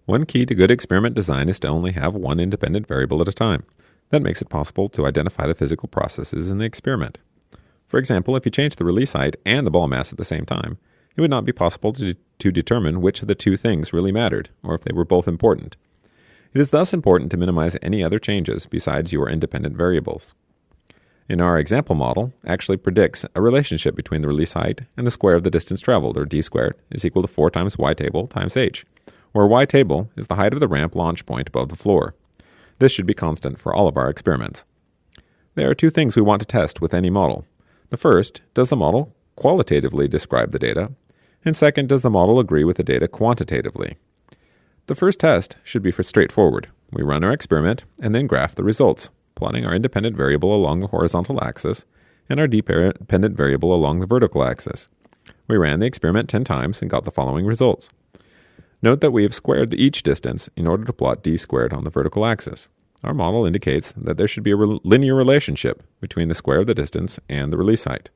One key to good experiment design is to only have one independent variable at a time. That makes it possible to identify the physical processes in the experiment. For example, if you change the release height and the ball mass at the same time, it would not be possible to determine which of the two things really mattered, or if they were both important. It is thus important to minimize any other changes besides your independent variables. In our example model, actually predicts a relationship between the release height and the square of the distance traveled, or d squared, is equal to 4 times y table times h, where y table is the height of the ramp launch point above the floor. This should be constant for all of our experiments. There are two things we want to test with any model. The first, does the model qualitatively describe the data? And second, does the model agree with the data quantitatively? The first test should be straightforward. We run our experiment and then graph the results, plotting our independent variable along the horizontal axis and our dependent variable along the vertical axis. We ran the experiment 10 times and got the following results. Note that we have squared each distance in order to plot d squared on the vertical axis. Our model indicates that there should be a linear relationship between the square of the distance and the release height.